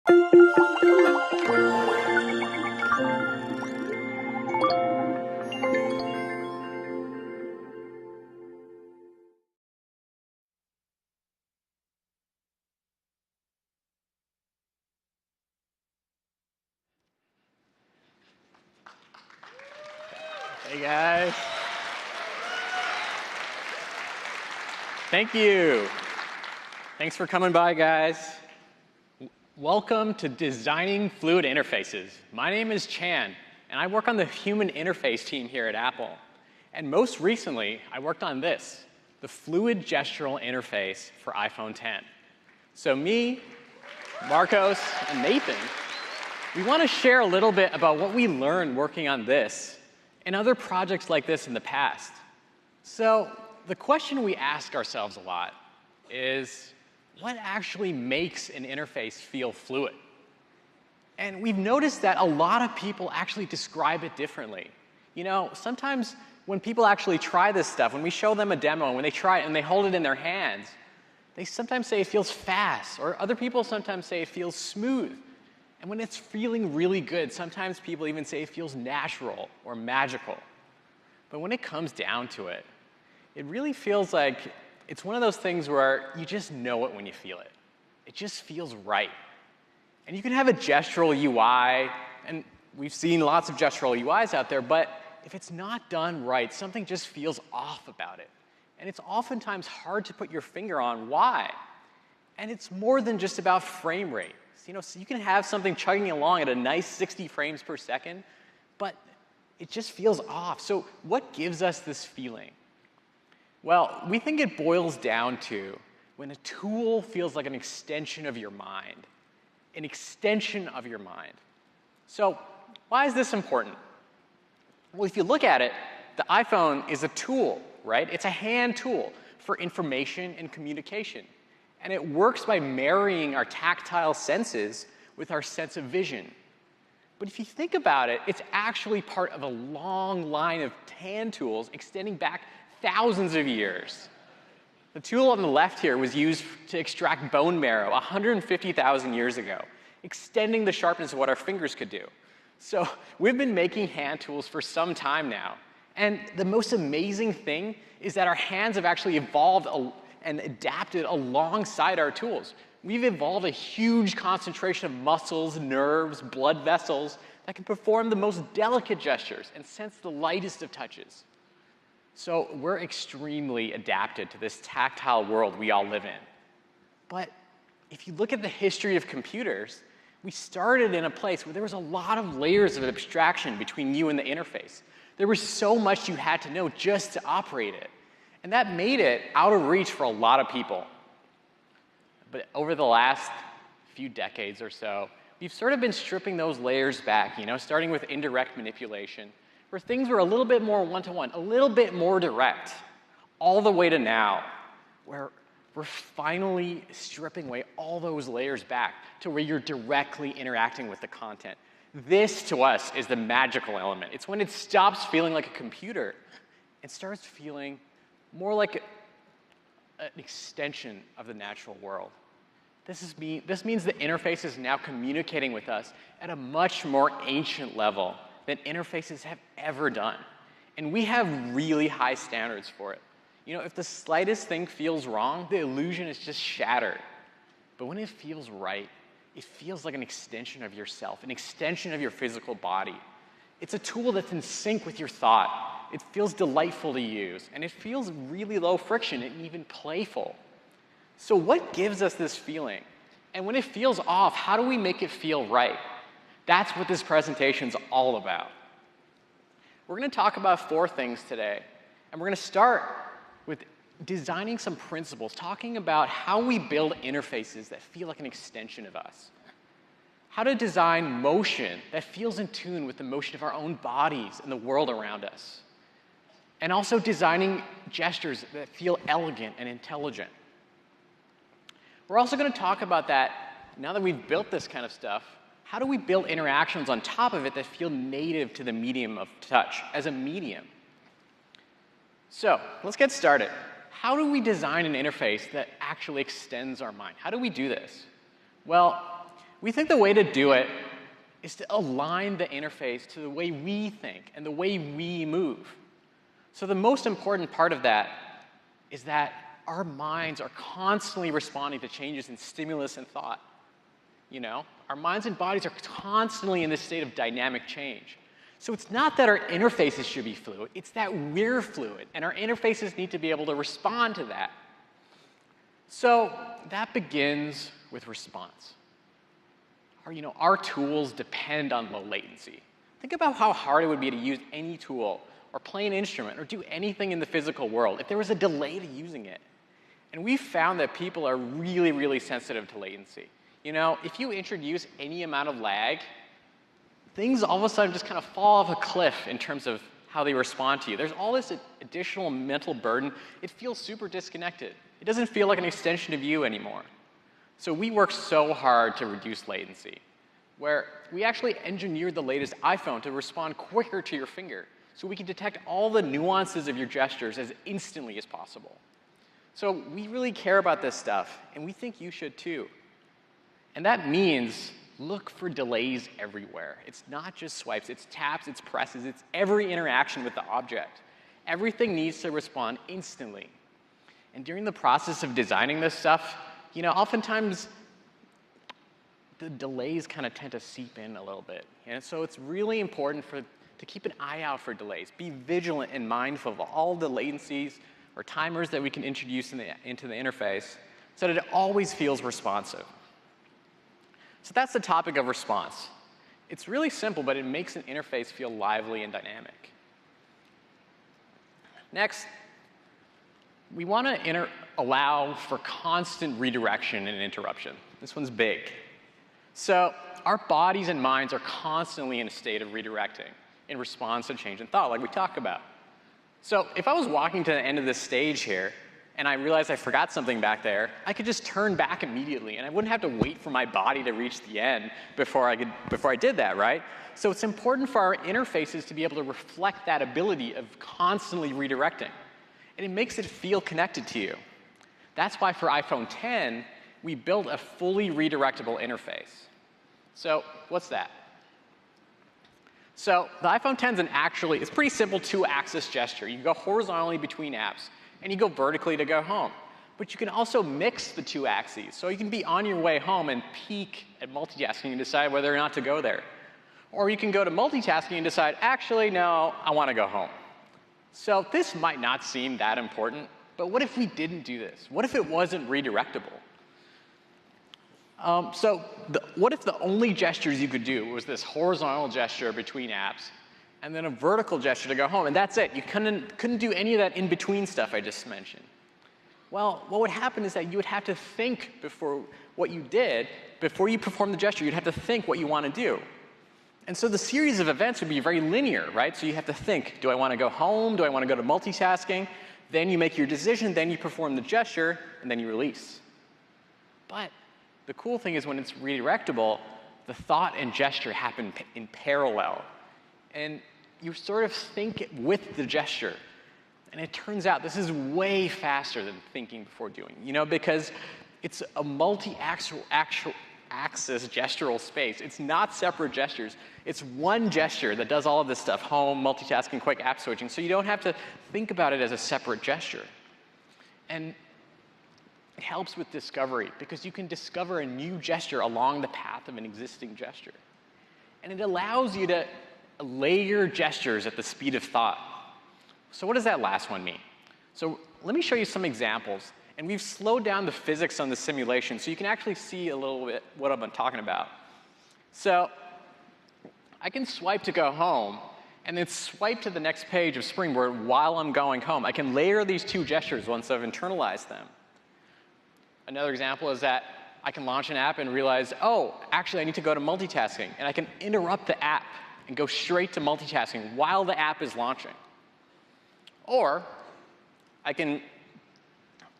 Hey guys. Thank you. Thanks for coming by, guys. Welcome to Designing Fluid Interfaces. My name is Chan, and I work on the human interface team here at Apple. And most recently, I worked on this, the fluid gestural interface for iPhone X. So me, Marcos, and Nathan, we want to share a little bit about what we learned working on this and other projects like this in the past. So the question we ask ourselves a lot is, what actually makes an interface feel fluid? And we've noticed that a lot of people actually describe it differently. You know, sometimes when people actually try this stuff, when we show them a demo, when they try it and they hold it in their hands, they sometimes say it feels fast, or other people sometimes say it feels smooth. And when it's feeling really good, sometimes people even say it feels natural or magical. But when it comes down to it, it really feels like it's one of those things where you just know it when you feel it. It just feels right. And you can have a gestural UI, and we've seen lots of gestural UIs out there, but if it's not done right, something just feels off about it. And it's oftentimes hard to put your finger on why. And it's more than just about frame rate. You know, so you can have something chugging along at a nice 60 frames per second, but it just feels off. So what gives us this feeling? Well, we think it boils down to when a tool feels like an extension of your mind. An extension of your mind. So why is this important? Well, if you look at it, the iPhone is a tool, right? It's a hand tool for information and communication. And it works by marrying our tactile senses with our sense of vision. But if you think about it, it's actually part of a long line of hand tools extending back thousands of years. The tool on the left here was used to extract bone marrow 150,000 years ago, extending the sharpness of what our fingers could do. So we've been making hand tools for some time now. And the most amazing thing is that our hands have actually evolved and adapted alongside our tools. We've evolved a huge concentration of muscles, nerves, blood vessels that can perform the most delicate gestures and sense the lightest of touches. So we're extremely adapted to this tactile world we all live in. But if you look at the history of computers, we started in a place where there was a lot of layers of abstraction between you and the interface. There was so much you had to know just to operate it. And that made it out of reach for a lot of people. But over the last few decades or so, we've sort of been stripping those layers back, you know, starting with indirect manipulation, where things were a little bit more one-to-one, a little bit more direct, all the way to now, where we're finally stripping away all those layers back to where you're directly interacting with the content. This, to us, is the magical element. It's when it stops feeling like a computer and starts feeling more like an extension of the natural world. This means the interface is now communicating with us at a much more ancient level than interfaces have ever done. And we have really high standards for it. You know, if the slightest thing feels wrong, the illusion is just shattered. But when it feels right, it feels like an extension of yourself, an extension of your physical body. It's a tool that's in sync with your thought. It feels delightful to use, and it feels really low friction and even playful. So what gives us this feeling? And when it feels off, how do we make it feel right? That's what this presentation's all about. We're going to talk about 4 things today, and we're going to start with designing some principles, talking about how we build interfaces that feel like an extension of us. How to design motion that feels in tune with the motion of our own bodies and the world around us. And also designing gestures that feel elegant and intelligent. We're also going to talk about that, now that we've built this kind of stuff, how do we build interactions on top of it that feel native to the medium of touch as a medium? So let's get started. How do we design an interface that actually extends our mind? How do we do this? Well, We think the way to do it is to align the interface to the way we think and the way we move. So the most important part of that is that our minds are constantly responding to changes in stimulus and thought. You know, our minds and bodies are constantly in this state of dynamic change. So it's not that our interfaces should be fluid, it's that we're fluid, and our interfaces need to be able to respond to that. So that begins with response. Our tools depend on low latency. Think about how hard it would be to use any tool or play an instrument or do anything in the physical world if there was a delay to using it. And we've found that people are really, really sensitive to latency. If you introduce any amount of lag, things all of a sudden just kind of fall off a cliff in terms of how they respond to you. There's all this additional mental burden. It feels super disconnected. It doesn't feel like an extension of you anymore. So we work so hard to reduce latency, where we actually engineered the latest iPhone to respond quicker to your finger, so we can detect all the nuances of your gestures as instantly as possible. So we really care about this stuff, and we think you should too. And that means look for delays everywhere. It's not just swipes, it's taps, it's presses, it's every interaction with the object. Everything needs to respond instantly. And during the process of designing this stuff, oftentimes the delays kind of tend to seep in a little bit. And so it's really important to keep an eye out for delays. Be vigilant and mindful of all the latencies or timers that we can introduce into the interface so that it always feels responsive. So that's the topic of response. It's really simple, but it makes an interface feel lively and dynamic. Next, we want to allow for constant redirection and interruption. This one's big. So our bodies and minds are constantly in a state of redirecting in response to change in thought, like we talked about. So if I was walking to the end of this stage here, and I realized I forgot something back there, I could just turn back immediately, and I wouldn't have to wait for my body to reach the end before I did that, right? So it's important for our interfaces to be able to reflect that ability of constantly redirecting. And it makes it feel connected to you. That's why for iPhone X, we built a fully redirectable interface. So what's that? So the iPhone X it's pretty simple two-axis gesture. You go horizontally between apps, and you go vertically to go home. But you can also mix the two axes. So you can be on your way home and peek at multitasking and decide whether or not to go there. Or you can go to multitasking and decide, actually, no, I want to go home. So this might not seem that important, but what if we didn't do this? What if it wasn't redirectable? What if the only gestures you could do was this horizontal gesture between apps and then a vertical gesture to go home, and that's it? You couldn't do any of that in-between stuff I just mentioned. Well, what would happen is that you would have to think before you perform the gesture, you'd have to think what you want to do. And so the series of events would be very linear, right? So you have to think, do I want to go home? Do I want to go to multitasking? Then you make your decision, then you perform the gesture, and then you release. But the cool thing is when it's redirectable, the thought and gesture happen in parallel. And you sort of think with the gesture. And it turns out this is way faster than thinking before doing, because it's a multi-axis gestural space. It's not separate gestures. It's one gesture that does all of this stuff, home, multitasking, quick app switching, so you don't have to think about it as a separate gesture. And it helps with discovery, because you can discover a new gesture along the path of an existing gesture. And it allows you to layer gestures at the speed of thought. So what does that last one mean? So let me show you some examples. And we've slowed down the physics on the simulation so you can actually see a little bit what I've been talking about. So I can swipe to go home, and then swipe to the next page of Springboard while I'm going home. I can layer these two gestures once I've internalized them. Another example is that I can launch an app and realize, oh, actually I need to go to multitasking. And I can interrupt the app and go straight to multitasking while the app is launching. Or I can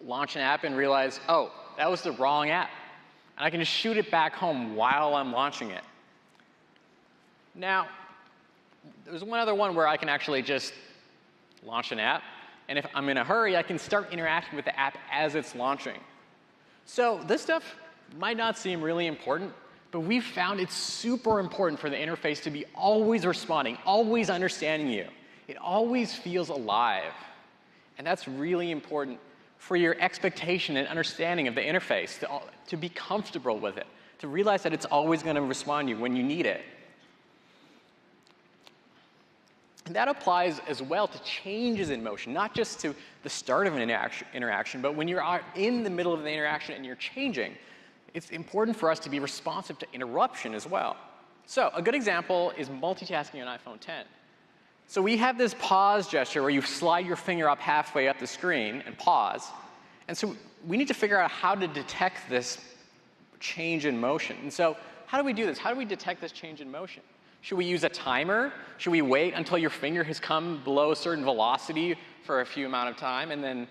launch an app and realize, oh, that was the wrong app. And I can just shoot it back home while I'm launching it. Now, there's one other one where I can actually just launch an app. And if I'm in a hurry, I can start interacting with the app as it's launching. So this stuff might not seem really important, But we've found it's super important for the interface to be always responding, always understanding you. It always feels alive. And that's really important for your expectation and understanding of the interface, to be comfortable with it, to realize that it's always going to respond to you when you need it. And that applies as well to changes in motion, not just to the start of an interaction, but when you're in the middle of the interaction and you're changing, it's important for us to be responsive to interruption as well. So a good example is multitasking on iPhone 10. So we have this pause gesture where you slide your finger up halfway up the screen and pause. And so we need to figure out how to detect this change in motion. And so how do we do this? How do we detect this change in motion? Should we use a timer? Should we wait until your finger has come below a certain velocity for a few amount of time and then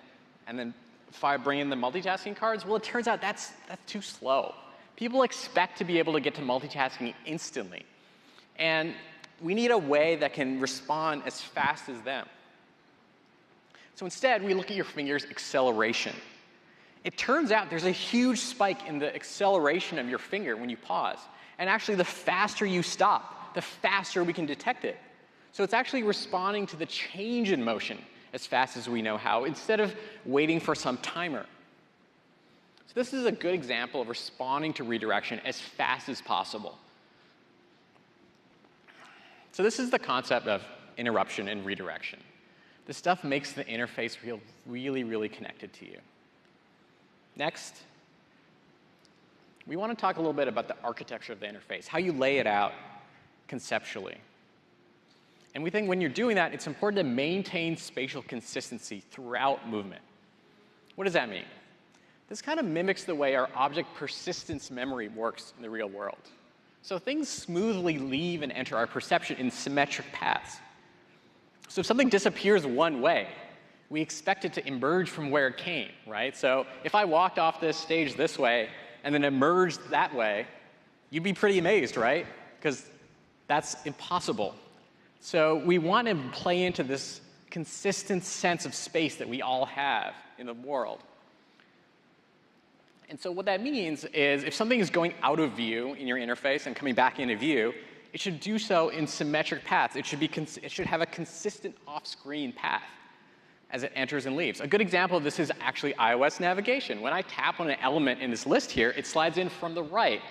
bring in the multitasking cards? Well, it turns out that's too slow. People expect to be able to get to multitasking instantly. And we need a way that can respond as fast as them. So instead, we look at your finger's acceleration. It turns out there's a huge spike in the acceleration of your finger when you pause. And actually, the faster you stop, the faster we can detect it. So it's actually responding to the change in motion as fast as we know how, instead of waiting for some timer. So this is a good example of responding to redirection as fast as possible. So this is the concept of interruption and redirection. This stuff makes the interface feel really, really connected to you. Next, we want to talk a little bit about the architecture of the interface, how you lay it out conceptually. And we think when you're doing that, it's important to maintain spatial consistency throughout movement. What does that mean? This kind of mimics the way our object persistence memory works in the real world. So things smoothly leave and enter our perception in symmetric paths. So if something disappears one way, we expect it to emerge from where it came, right? So if I walked off this stage this way and then emerged that way, you'd be pretty amazed, right? Because that's impossible. So we want to play into this consistent sense of space that we all have in the world. And so what that means is if something is going out of view in your interface and coming back into view, it should do so in symmetric paths. It should have a consistent off-screen path as it enters and leaves. A good example of this is actually iOS navigation. When I tap on an element in this list here, it slides in from the right.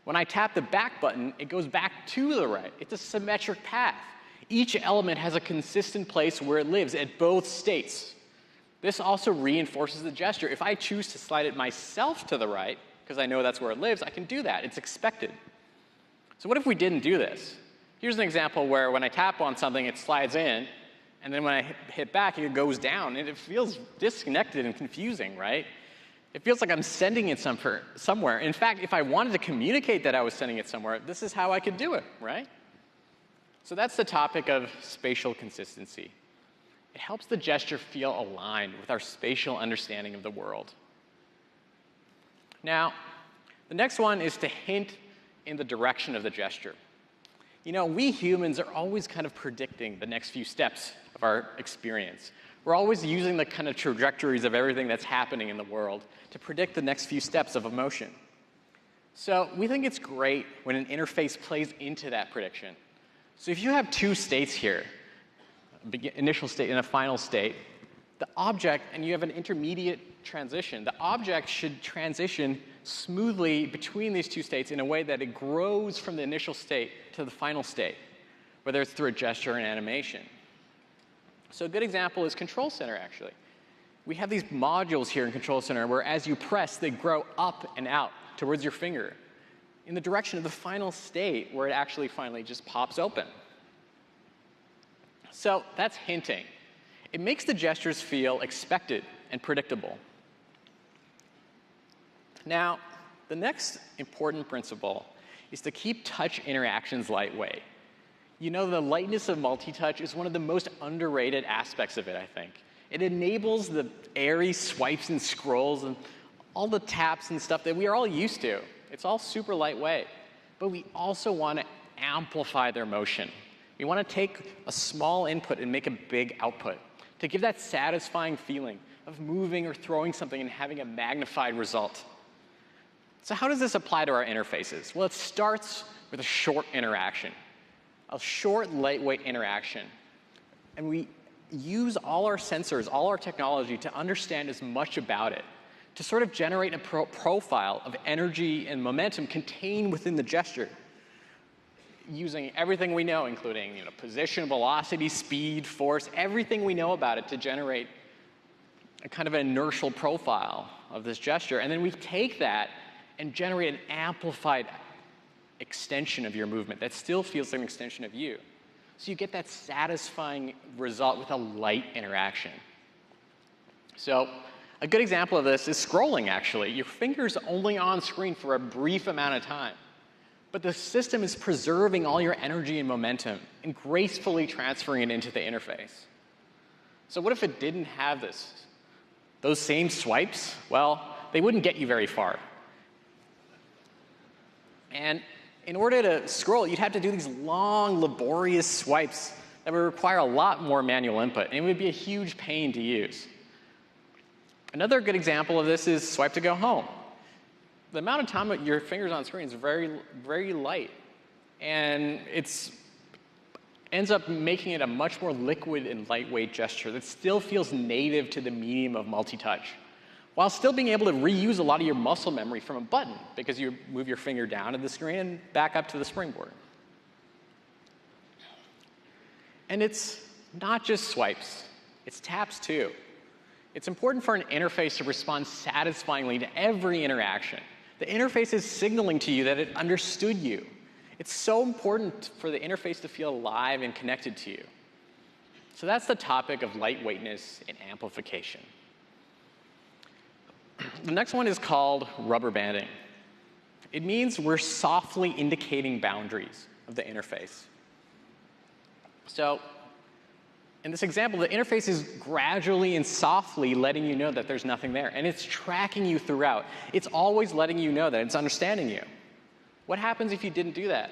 When I tap the back button, it goes back to the right. It's a symmetric path. Each element has a consistent place where it lives at both states. This also reinforces the gesture. If I choose to slide it myself to the right, because I know that's where it lives, I can do that. It's expected. So what if we didn't do this? Here's an example where when I tap on something, it slides in, and then when I hit back, it goes down, and it feels disconnected and confusing, right? It feels like I'm sending it somewhere. In fact, if I wanted to communicate that I was sending it somewhere, this is how I could do it, right? So that's the topic of spatial consistency. It helps the gesture feel aligned with our spatial understanding of the world. Now, the next one is to hint in the direction of the gesture. You know, we humans are always kind of predicting the next few steps of our experience. We're always using the kind of trajectories of everything that's happening in the world to predict the next few steps of emotion. So we think it's great when an interface plays into that prediction. So if you have two states here, initial state and a final state, the object, and you have an intermediate transition, the object should transition smoothly between these two states in a way that it grows from the initial state to the final state, whether it's through a gesture or an animation. So a good example is Control Center, actually. We have these modules here in Control Center where as you press, they grow up and out towards your finger in the direction of the final state where it actually finally just pops open. So that's hinting. It makes the gestures feel expected and predictable. Now, the next important principle is to keep touch interactions lightweight. You know, the lightness of multi-touch is one of the most underrated aspects of it, I think. It enables the airy swipes and scrolls and all the taps and stuff that we are all used to. It's all super lightweight. But we also want to amplify their motion. We want to take a small input and make a big output to give that satisfying feeling of moving or throwing something and having a magnified result. So how does this apply to our interfaces? Well, it starts with a short interaction, a short, lightweight interaction. And we use all our sensors, all our technology to understand as much about it, to sort of generate a profile of energy and momentum contained within the gesture, using everything we know, including position, velocity, speed, force, everything we know about it to generate a kind of an inertial profile of this gesture. And then we take that and generate an amplified extension of your movement that still feels like an extension of you. So you get that satisfying result with a light interaction. So a good example of this is scrolling, actually. Your finger's only on screen for a brief amount of time, but the system is preserving all your energy and momentum and gracefully transferring it into the interface. So what if it didn't have this? Those same swipes, well, they wouldn't get you very far. And in order to scroll, you'd have to do these long, laborious swipes that would require a lot more manual input, and it would be a huge pain to use. Another good example of this is swipe to go home. The amount of time that your finger's on screen is very, very light, and it ends up making it a much more liquid and lightweight gesture that still feels native to the medium of multi-touch, while still being able to reuse a lot of your muscle memory from a button, because you move your finger down to the screen and back up to the springboard. And it's not just swipes, it's taps too. It's important for an interface to respond satisfyingly to every interaction. The interface is signaling to you that it understood you. It's so important for the interface to feel alive and connected to you. So that's the topic of lightweightness and amplification. The next one is called rubber banding. It means we're softly indicating boundaries of the interface. So in this example, the interface is gradually and softly letting you know that there's nothing there, and it's tracking you throughout. It's always letting you know that it's understanding you. What happens if you didn't do that?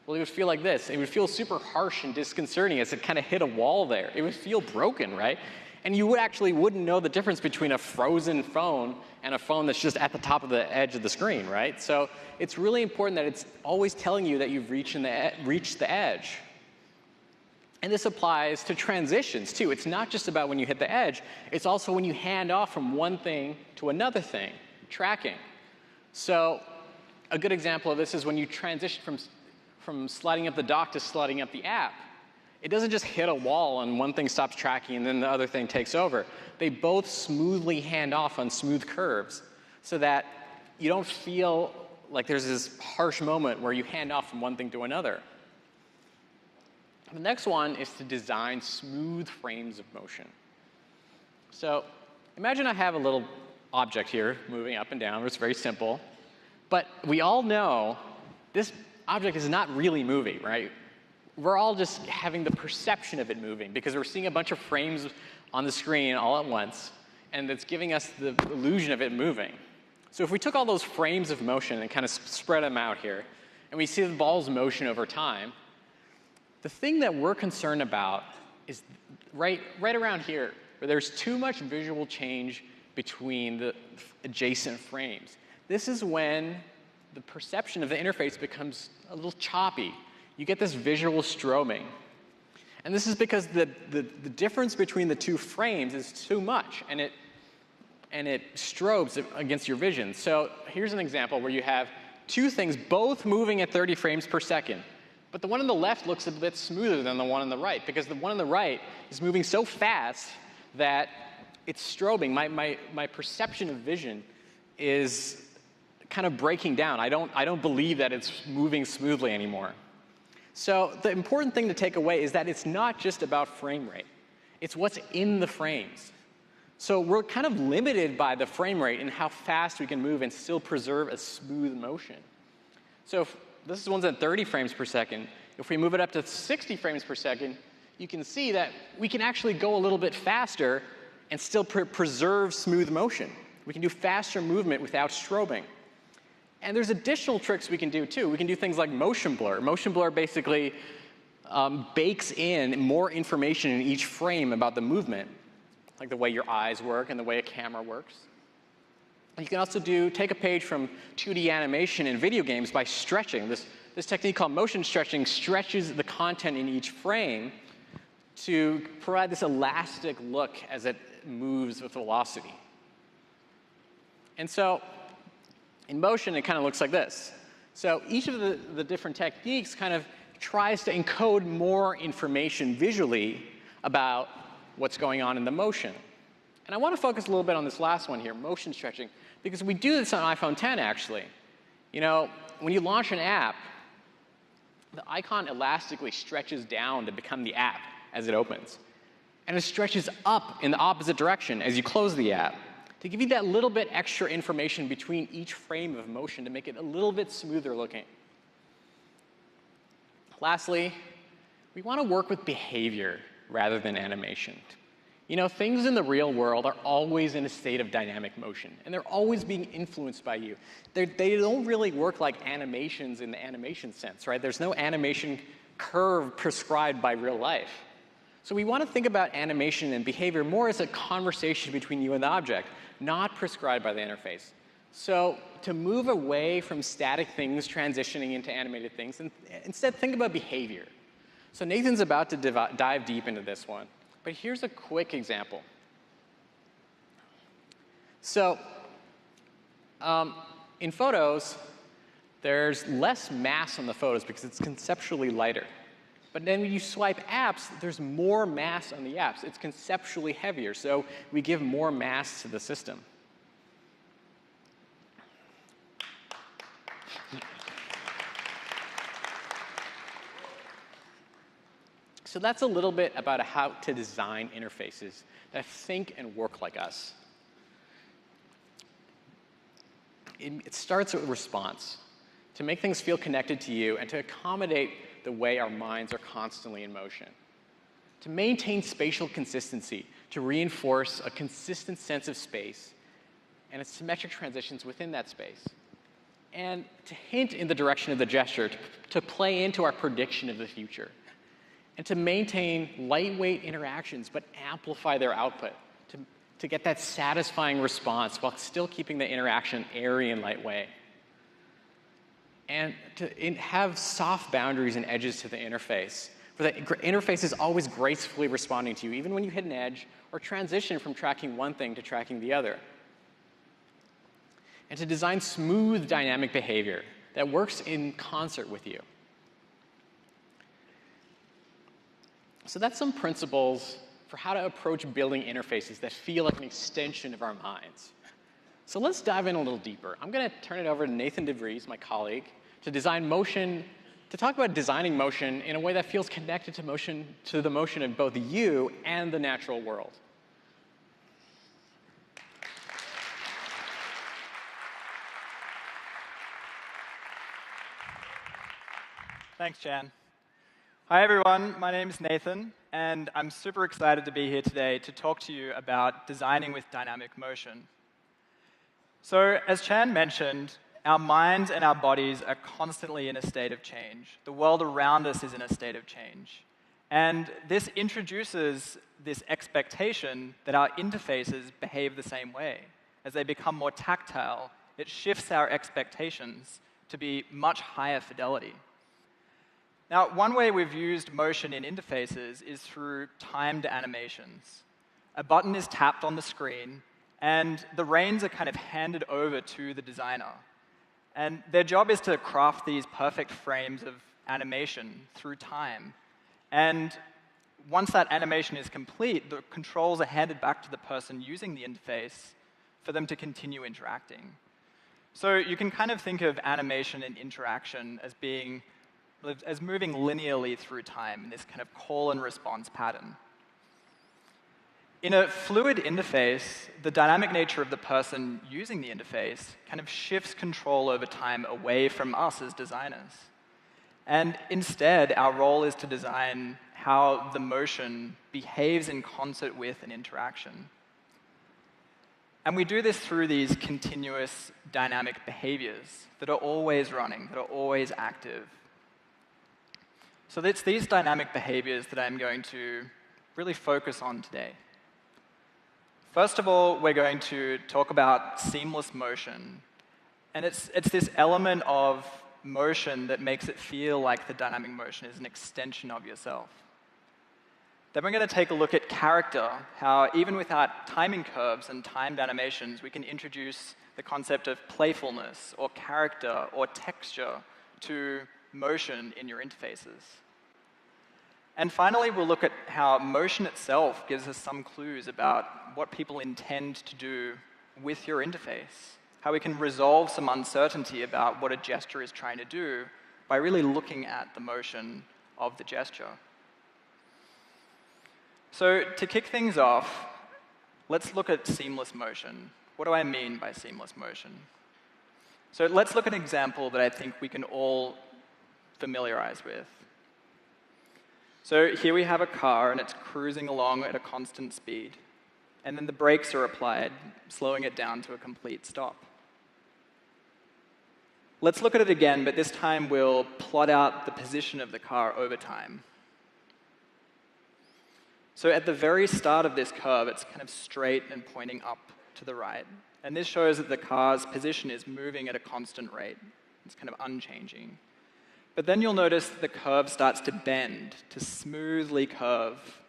Well, it would feel like this. It would feel super harsh and disconcerting as it kind of hit a wall there. It would feel broken, right? And you wouldn't know the difference between a frozen phone and a phone that's just at the top of the edge of the screen, right? So it's really important that it's always telling you that you've reached the edge. And this applies to transitions, too. It's not just about when you hit the edge. It's also when you hand off from one thing to another thing, tracking. So a good example of this is when you transition from sliding up the dock to sliding up the app. It doesn't just hit a wall and one thing stops tracking and then the other thing takes over. They both smoothly hand off on smooth curves so that you don't feel like there's this harsh moment where you hand off from one thing to another. The next one is to design smooth frames of motion. So imagine I have a little object here moving up and down. It's very simple. But we all know this object is not really moving, right? We're all just having the perception of it moving because we're seeing a bunch of frames on the screen all at once, and it's giving us the illusion of it moving. So if we took all those frames of motion and kind of spread them out here, and we see the ball's motion over time, the thing that we're concerned about is right around here, where there's too much visual change between the adjacent frames. This is when the perception of the interface becomes a little choppy. You get this visual strobing. And this is because the difference between the two frames is too much, and it strobes against your vision. So here's an example where you have two things both moving at 30 frames per second. But the one on the left looks a bit smoother than the one on the right, because the one on the right is moving so fast that it's strobing. My perception of vision is kind of breaking down. I don't believe that it's moving smoothly anymore. So the important thing to take away is that it's not just about frame rate. It's what's in the frames. So we're kind of limited by the frame rate and how fast we can move and still preserve a smooth motion. So if this one's at 30 frames per second. If we move it up to 60 frames per second, you can see that we can actually go a little bit faster and still preserve smooth motion. We can do faster movement without strobing. And there's additional tricks we can do, too. We can do things like motion blur. Motion blur basically bakes in more information in each frame about the movement, like the way your eyes work and the way a camera works. You can also take a page from 2D animation in video games by stretching. This technique called motion stretching stretches the content in each frame to provide this elastic look as it moves with velocity. And so in motion, it kind of looks like this. So each of the different techniques kind of tries to encode more information visually about what's going on in the motion. And I want to focus a little bit on this last one here, motion stretching, because we do this on iPhone X, actually. You know, when you launch an app, the icon elastically stretches down to become the app as it opens. And it stretches up in the opposite direction as you close the app to give you that little bit extra information between each frame of motion to make it a little bit smoother looking. Lastly, we want to work with behavior rather than animation. You know, things in the real world are always in a state of dynamic motion, and they're always being influenced by you. They don't really work like animations in the animation sense, right? There's no animation curve prescribed by real life. So we want to think about animation and behavior more as a conversation between you and the object, not prescribed by the interface. So to move away from static things transitioning into animated things, and instead think about behavior. So Nathan's about to dive deep into this one. But here's a quick example. So in photos, there's less mass on the photos because it's conceptually lighter. But then when you swipe apps, there's more mass on the apps. It's conceptually heavier, so we give more mass to the system. So that's a little bit about how to design interfaces that think and work like us. It starts with response, to make things feel connected to you and to accommodate the way our minds are constantly in motion. To maintain spatial consistency, to reinforce a consistent sense of space and its symmetric transitions within that space. And to hint in the direction of the gesture, to play into our prediction of the future. And to maintain lightweight interactions, but amplify their output, to get that satisfying response while still keeping the interaction airy and lightweight. And to have soft boundaries and edges to the interface, for the interface is always gracefully responding to you, even when you hit an edge or transition from tracking one thing to tracking the other. And to design smooth dynamic behavior that works in concert with you. So that's some principles for how to approach building interfaces that feel like an extension of our minds. So let's dive in a little deeper. I'm going to turn it over to Nathan DeVries, my colleague, to talk about designing motion in a way that feels connected to the motion of both you and the natural world. Thanks, Chan. Hi, everyone. My name is Nathan, and I'm super excited to be here today to talk to you about designing with dynamic motion. So, as Chan mentioned, our minds and our bodies are constantly in a state of change. The world around us is in a state of change. And this introduces this expectation that our interfaces behave the same way. As they become more tactile, it shifts our expectations to be much higher fidelity. Now, one way we've used motion in interfaces is through timed animations. A button is tapped on the screen, and the reins are kind of handed over to the designer. And their job is to craft these perfect frames of animation through time. And once that animation is complete, the controls are handed back to the person using the interface for them to continue interacting. So you can kind of think of animation and interaction as moving linearly through time in this kind of call and response pattern. In a fluid interface, the dynamic nature of the person using the interface kind of shifts control over time away from us as designers. And instead, our role is to design how the motion behaves in concert with an interaction. And we do this through these continuous dynamic behaviors that are always running, that are always active. So it's these dynamic behaviors that I'm going to really focus on today. First of all, we're going to talk about seamless motion. And it's this element of motion that makes it feel like the dynamic motion is an extension of yourself. Then we're going to take a look at character, how even without timing curves and timed animations, we can introduce the concept of playfulness or character or texture to motion in your interfaces. And finally, we'll look at how motion itself gives us some clues about what people intend to do with your interface, how we can resolve some uncertainty about what a gesture is trying to do by really looking at the motion of the gesture. So to kick things off, let's look at seamless motion. What do I mean by seamless motion? So let's look at an example that I think we can all familiarize with. So here we have a car, and it's cruising along at a constant speed. And then the brakes are applied, slowing it down to a complete stop. Let's look at it again, but this time we'll plot out the position of the car over time. So at the very start of this curve, it's kind of straight and pointing up to the right. And this shows that the car's position is moving at a constant rate. It's kind of unchanging. But then you'll notice that the curve starts to bend, to smoothly curve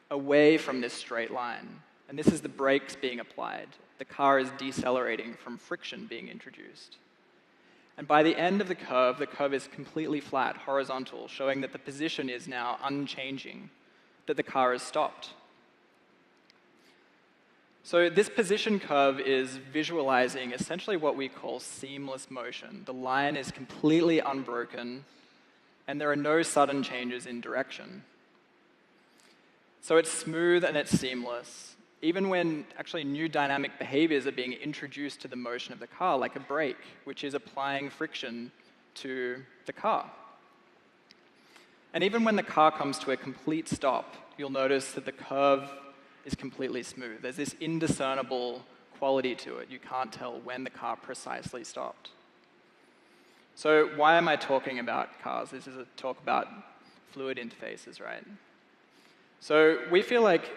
away from this straight line. And this is the brakes being applied. The car is decelerating from friction being introduced. And by the end of the curve is completely flat, horizontal, showing that the position is now unchanging, that the car has stopped. So this position curve is visualizing essentially what we call seamless motion. The line is completely unbroken, and there are no sudden changes in direction. So it's smooth and it's seamless, even when actually new dynamic behaviors are being introduced to the motion of the car, like a brake, which is applying friction to the car. And even when the car comes to a complete stop, you'll notice that the curve is completely smooth. There's this indiscernible quality to it. You can't tell when the car precisely stopped. So why am I talking about cars? This is a talk about fluid interfaces, right? So we feel like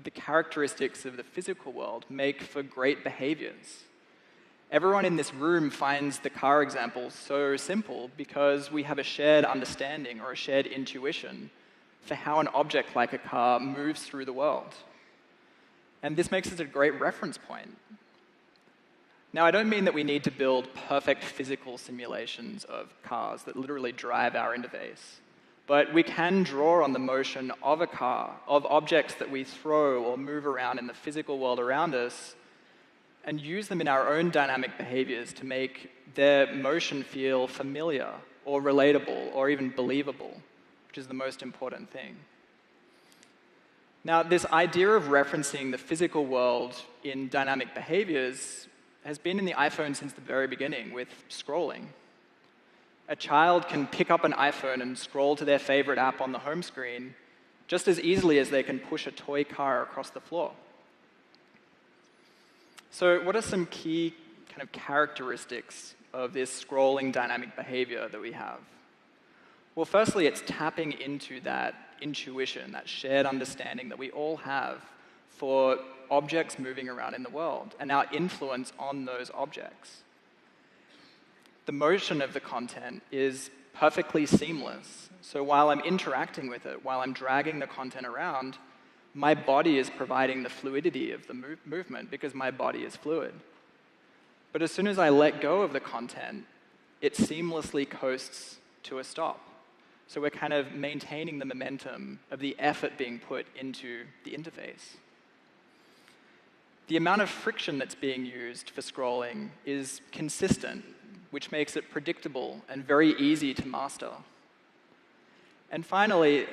the characteristics of the physical world make for great behaviors. Everyone in this room finds the car example so simple because we have a shared understanding or a shared intuition for how an object like a car moves through the world. And this makes it a great reference point. Now, I don't mean that we need to build perfect physical simulations of cars that literally drive our interface, but we can draw on the motion of a car, of objects that we throw or move around in the physical world around us, and use them in our own dynamic behaviors to make their motion feel familiar or relatable or even believable, which is the most important thing. Now, this idea of referencing the physical world in dynamic behaviors has been in the iPhone since the very beginning with scrolling. A child can pick up an iPhone and scroll to their favorite app on the home screen just as easily as they can push a toy car across the floor. So what are some key kind of characteristics of this scrolling dynamic behavior that we have? Well, firstly, it's tapping into that intuition, that shared understanding that we all have for objects moving around in the world and our influence on those objects. The motion of the content is perfectly seamless. So while I'm interacting with it, while I'm dragging the content around, my body is providing the fluidity of the movement because my body is fluid. But as soon as I let go of the content, it seamlessly coasts to a stop. So we're kind of maintaining the momentum of the effort being put into the interface. The amount of friction that's being used for scrolling is consistent, which makes it predictable and very easy to master. And finally,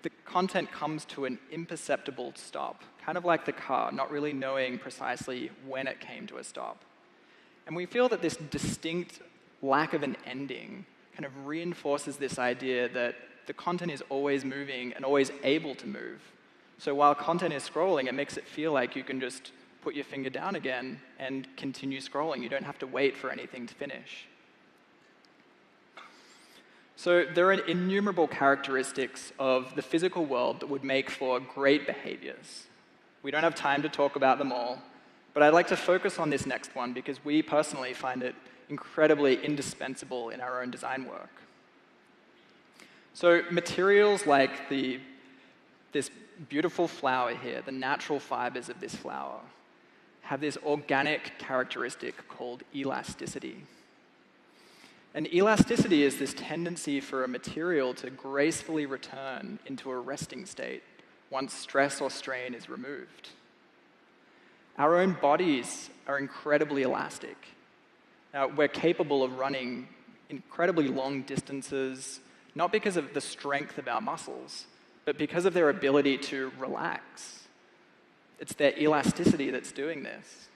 the content comes to an imperceptible stop, kind of like the car, not really knowing precisely when it came to a stop. And we feel that this distinct lack of an ending kind of reinforces this idea that the content is always moving and always able to move. So while content is scrolling, it makes it feel like you can just put your finger down again and continue scrolling. You don't have to wait for anything to finish. So there are innumerable characteristics of the physical world that would make for great behaviors. We don't have time to talk about them all, but I'd like to focus on this next one because we personally find it incredibly indispensable in our own design work. So materials like this beautiful flower here, the natural fibers of this flower, have this organic characteristic called elasticity. And elasticity is this tendency for a material to gracefully return into a resting state once stress or strain is removed. Our own bodies are incredibly elastic. Now, we're capable of running incredibly long distances, not because of the strength of our muscles, but because of their ability to relax. It's their elasticity that's doing this.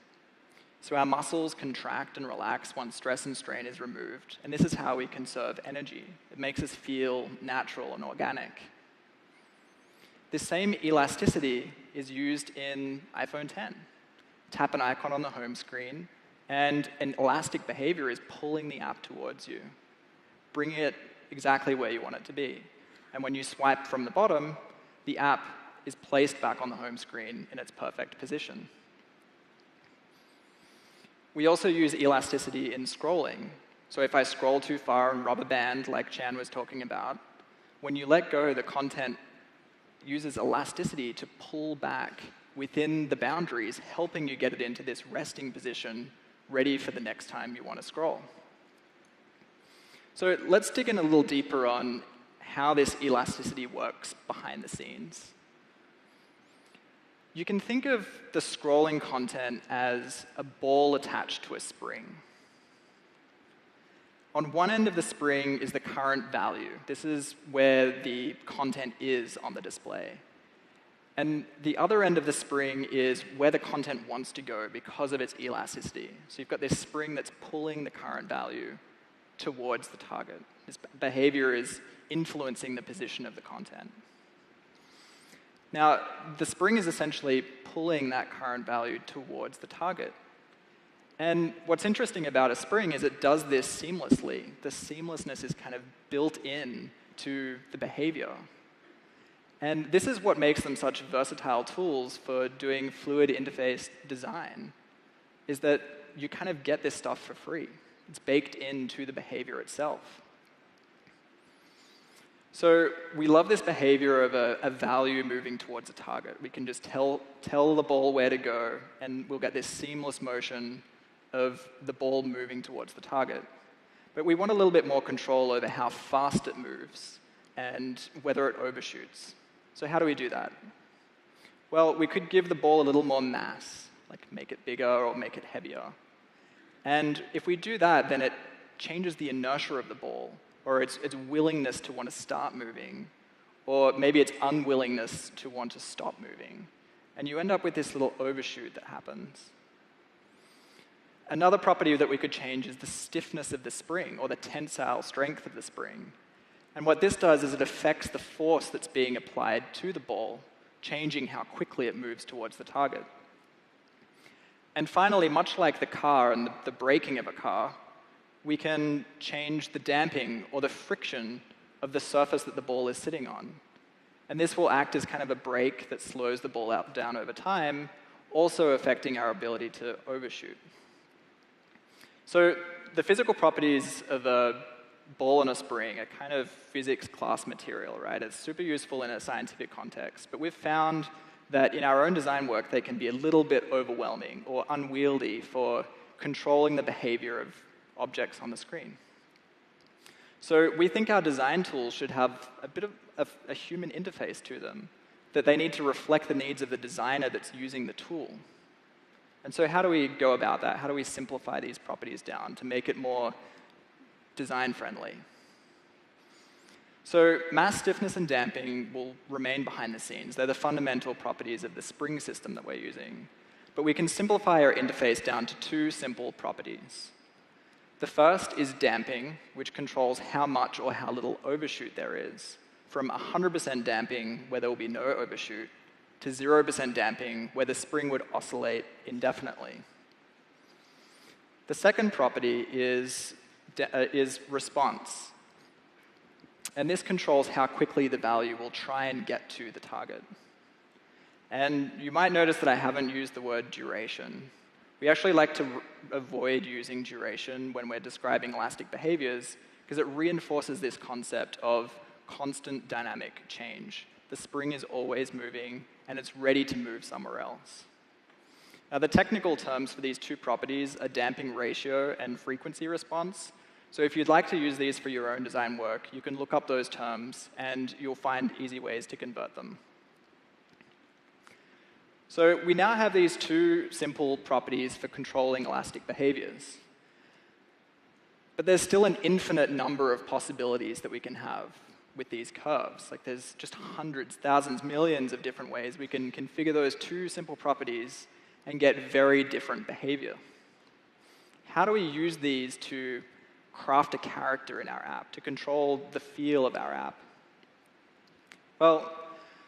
So our muscles contract and relax once stress and strain is removed, and this is how we conserve energy. It makes us feel natural and organic. This same elasticity is used in iPhone X. Tap an icon on the home screen, and an elastic behavior is pulling the app towards you, bringing it exactly where you want it to be. And when you swipe from the bottom, the app is placed back on the home screen in its perfect position. We also use elasticity in scrolling. So if I scroll too far and rubber band, like Chan was talking about, when you let go, the content uses elasticity to pull back within the boundaries, helping you get it into this resting position, ready for the next time you want to scroll. So let's dig in a little deeper on how this elasticity works behind the scenes. You can think of the scrolling content as a ball attached to a spring. On one end of the spring is the current value. This is where the content is on the display. And the other end of the spring is where the content wants to go because of its elasticity. So you've got this spring that's pulling the current value towards the target. This behavior is influencing the position of the content. Now, the spring is essentially pulling that current value towards the target. And what's interesting about a spring is it does this seamlessly. The seamlessness is kind of built in to the behavior. And this is what makes them such versatile tools for doing fluid interface design, is that you kind of get this stuff for free. It's baked into the behavior itself. So we love this behavior of a value moving towards a target. We can just tell the ball where to go, and we'll get this seamless motion of the ball moving towards the target. But we want a little bit more control over how fast it moves and whether it overshoots. So how do we do that? Well, we could give the ball a little more mass, like make it bigger or make it heavier. And if we do that, then it changes the inertia of the ball, or its willingness to want to start moving, or maybe its unwillingness to want to stop moving. And you end up with this little overshoot that happens. Another property that we could change is the stiffness of the spring, or the tensile strength of the spring. And what this does is it affects the force that's being applied to the ball, changing how quickly it moves towards the target. And finally, much like the car and the braking of a car, we can change the damping or the friction of the surface that the ball is sitting on. And this will act as kind of a brake that slows the ball down over time, also affecting our ability to overshoot. So the physical properties of a ball and a spring are kind of physics class material, right? It's super useful in a scientific context, but we've found that in our own design work, they can be a little bit overwhelming or unwieldy for controlling the behavior of objects on the screen. So we think our design tools should have a bit of a human interface to them, that they need to reflect the needs of the designer that's using the tool. And so how do we go about that? How do we simplify these properties down to make it more design-friendly? So mass stiffness and damping will remain behind the scenes. They're the fundamental properties of the spring system that we're using. But we can simplify our interface down to two simple properties. The first is damping, which controls how much or how little overshoot there is, from 100% damping, where there will be no overshoot, to 0% damping, where the spring would oscillate indefinitely. The second property is response. And this controls how quickly the value will try and get to the target. And you might notice that I haven't used the word duration. We actually like to avoid using duration when we're describing elastic behaviors because it reinforces this concept of constant dynamic change. The spring is always moving, and it's ready to move somewhere else. Now, the technical terms for these two properties are damping ratio and frequency response. So if you'd like to use these for your own design work, you can look up those terms, and you'll find easy ways to convert them. So we now have these two simple properties for controlling elastic behaviors. But there's still an infinite number of possibilities that we can have with these curves. Like there's just hundreds, thousands, millions of different ways we can configure those two simple properties and get very different behavior. How do we use these to craft a character in our app, to control the feel of our app? Well,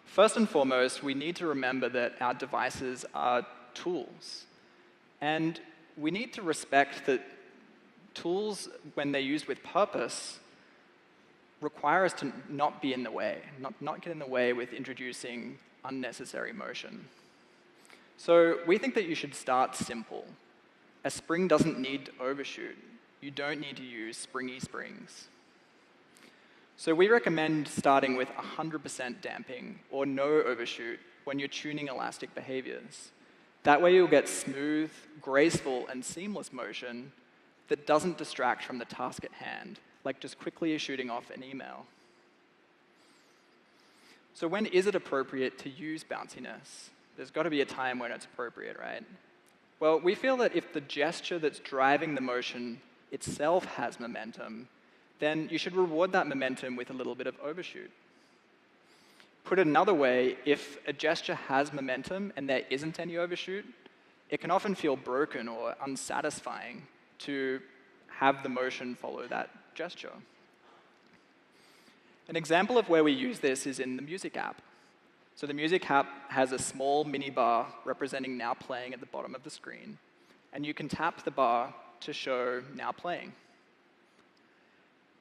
first and foremost, we need to remember that our devices are tools. And we need to respect that tools, when they're used with purpose, require us to not be in the way, not get in the way with introducing unnecessary motion. So we think that you should start simple. A spring doesn't need to overshoot. You don't need to use springy springs. So we recommend starting with 100% damping or no overshoot when you're tuning elastic behaviors. That way you'll get smooth, graceful, and seamless motion that doesn't distract from the task at hand, like just quickly shooting off an email. So when is it appropriate to use bounciness? There's got to be a time when it's appropriate, right? Well, we feel that if the gesture that's driving the motion itself has momentum, then you should reward that momentum with a little bit of overshoot. Put it another way, if a gesture has momentum and there isn't any overshoot, it can often feel broken or unsatisfying to have the motion follow that gesture. An example of where we use this is in the music app. So the music app has a small mini bar representing now playing at the bottom of the screen, and you can tap the bar to show now playing.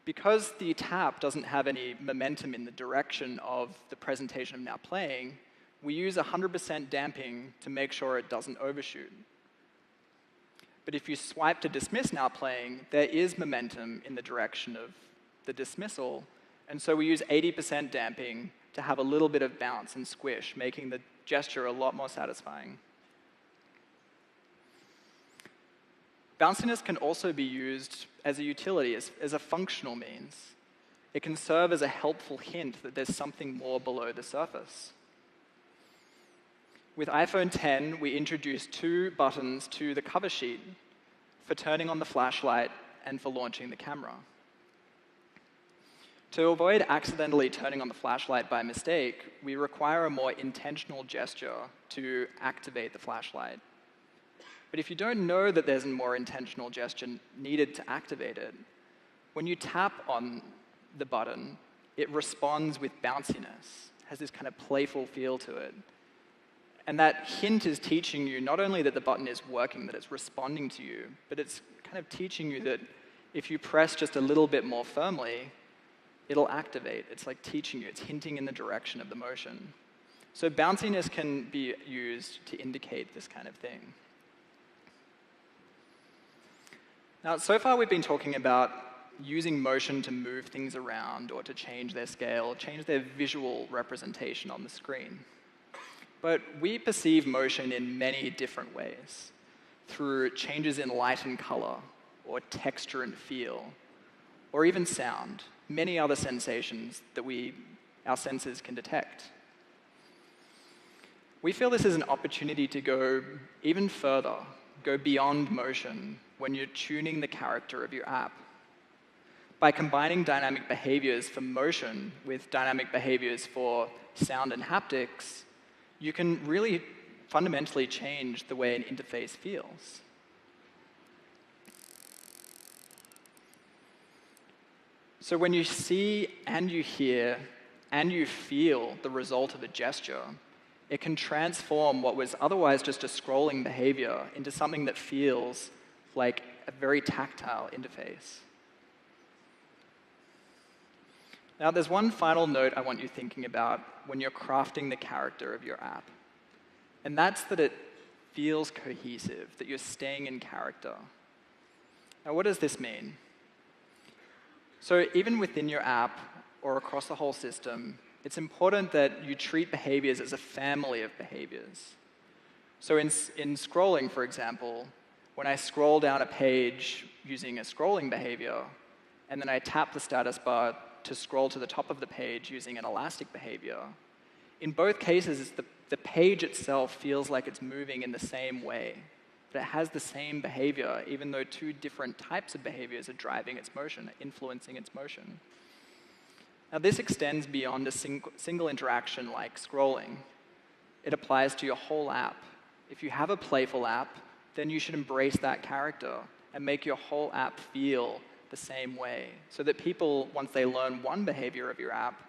Because the tap doesn't have any momentum in the direction of the presentation of now playing, we use 100% damping to make sure it doesn't overshoot. But if you swipe to dismiss now playing, there is momentum in the direction of the dismissal, and so we use 80% damping to have a little bit of bounce and squish, making the gesture a lot more satisfying. Bounciness can also be used as a utility, as a functional means. It can serve as a helpful hint that there's something more below the surface. With iPhone 10, we introduced two buttons to the cover sheet for turning on the flashlight and for launching the camera. To avoid accidentally turning on the flashlight by mistake, we require a more intentional gesture to activate the flashlight. But if you don't know that there's a more intentional gesture needed to activate it, when you tap on the button, it responds with bounciness, has this kind of playful feel to it. And that hint is teaching you not only that the button is working, that it's responding to you, but it's kind of teaching you that if you press just a little bit more firmly, it'll activate. It's like teaching you. It's hinting in the direction of the motion. So bounciness can be used to indicate this kind of thing. Now, so far we've been talking about using motion to move things around or to change their scale, change their visual representation on the screen. But we perceive motion in many different ways, through changes in light and color, or texture and feel, or even sound, many other sensations that our senses can detect. We feel this is an opportunity to go even further, go beyond motion when you're tuning the character of your app. By combining dynamic behaviors for motion with dynamic behaviors for sound and haptics, you can really fundamentally change the way an interface feels. So when you see and you hear and you feel the result of a gesture, it can transform what was otherwise just a scrolling behavior into something that feels like a very tactile interface. Now, there's one final note I want you thinking about when you're crafting the character of your app. And that's that it feels cohesive, that you're staying in character. Now, what does this mean? So even within your app or across the whole system, it's important that you treat behaviors as a family of behaviors. So in scrolling, for example, when I scroll down a page using a scrolling behavior, and then I tap the status bar to scroll to the top of the page using an elastic behavior, in both cases, the page itself feels like it's moving in the same way. That it has the same behavior, even though two different types of behaviors are driving its motion, influencing its motion. Now, this extends beyond a single interaction like scrolling. It applies to your whole app. If you have a playful app, then you should embrace that character and make your whole app feel the same way, so that people, once they learn one behavior of your app,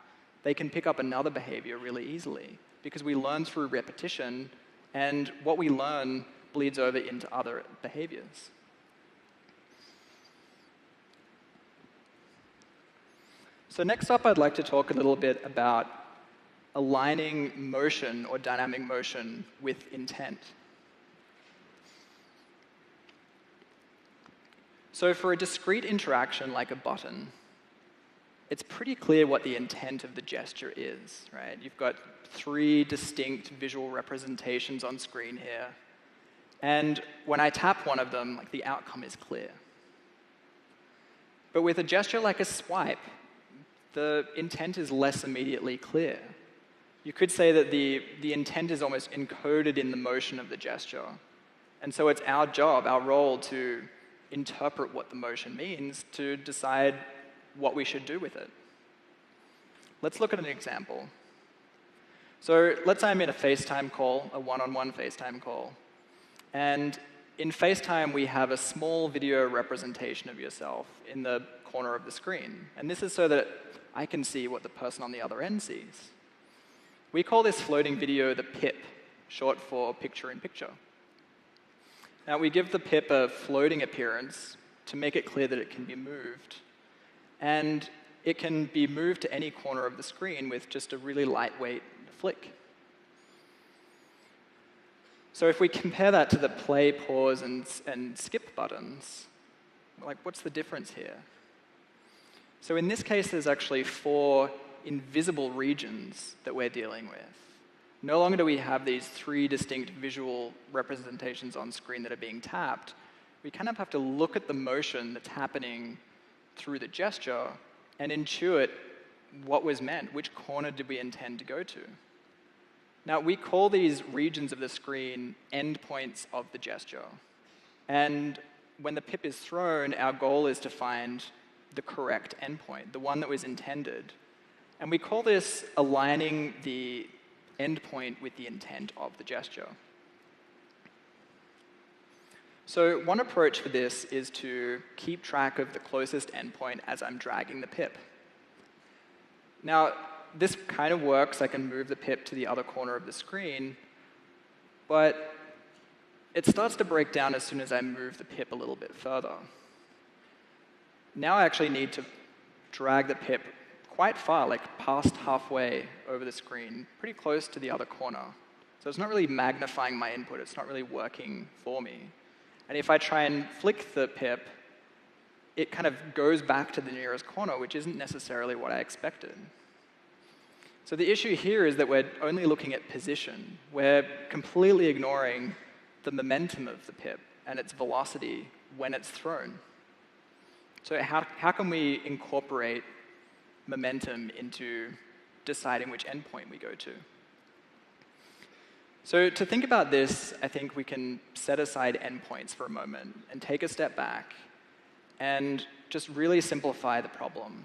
they can pick up another behavior really easily, because we learn through repetition, and what we learn bleeds over into other behaviors. So next up, I'd like to talk a little bit about aligning motion or dynamic motion with intent. So for a discrete interaction like a button, it's pretty clear what the intent of the gesture is, right? You've got 3 distinct visual representations on screen here. And when I tap one of them, like, the outcome is clear. But with a gesture like a swipe, the intent is less immediately clear. You could say that the intent is almost encoded in the motion of the gesture. And so it's our job, our role, to interpret what the motion means to decide what we should do with it. Let's look at an example. So let's say I'm in a FaceTime call, a one-on-one FaceTime call. And in FaceTime, we have a small video representation of yourself in the corner of the screen. And this is so that I can see what the person on the other end sees. We call this floating video the PIP, short for picture-in-picture. Now, we give the PIP a floating appearance to make it clear that it can be moved. And it can be moved to any corner of the screen with just a really lightweight flick. So if we compare that to the play, pause, and skip buttons, like, what's the difference here? So in this case, there's actually 4 invisible regions that we're dealing with. No longer do we have these 3 distinct visual representations on screen that are being tapped. We kind of have to look at the motion that's happening through the gesture and intuit what was meant, which corner did we intend to go to. Now, we call these regions of the screen endpoints of the gesture. And when the PIP is thrown, our goal is to find the correct endpoint, the one that was intended. And we call this aligning the endpoint with the intent of the gesture. So one approach for this is to keep track of the closest endpoint as I'm dragging the PIP. Now, this kind of works. I can move the PIP to the other corner of the screen, but it starts to break down as soon as I move the PIP a little bit further. Now I actually need to drag the PIP quite far, like past halfway over the screen, pretty close to the other corner. So it's not really magnifying my input. It's not really working for me. And if I try and flick the PIP, it kind of goes back to the nearest corner, which isn't necessarily what I expected. So the issue here is that we're only looking at position. We're completely ignoring the momentum of the PIP and its velocity when it's thrown. So how can we incorporate momentum into deciding which endpoint we go to? So to think about this, I think we can set aside endpoints for a moment and take a step back and just really simplify the problem.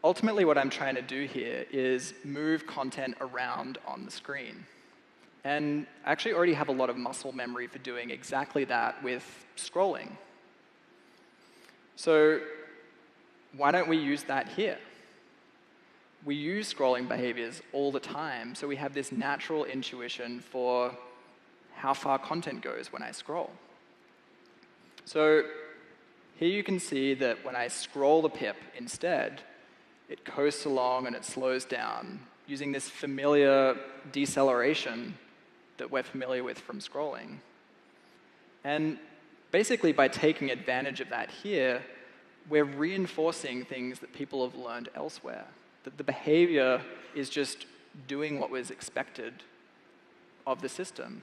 Ultimately, what I'm trying to do here is move content around on the screen. And I actually already have a lot of muscle memory for doing exactly that with scrolling. So why don't we use that here? We use scrolling behaviors all the time, so we have this natural intuition for how far content goes when I scroll. So here you can see that when I scroll the PIP instead, it coasts along and it slows down. using this familiar deceleration that we're familiar with from scrolling. And basically, by taking advantage of that here, we're reinforcing things that people have learned elsewhere. That the behavior is just doing what was expected of the system.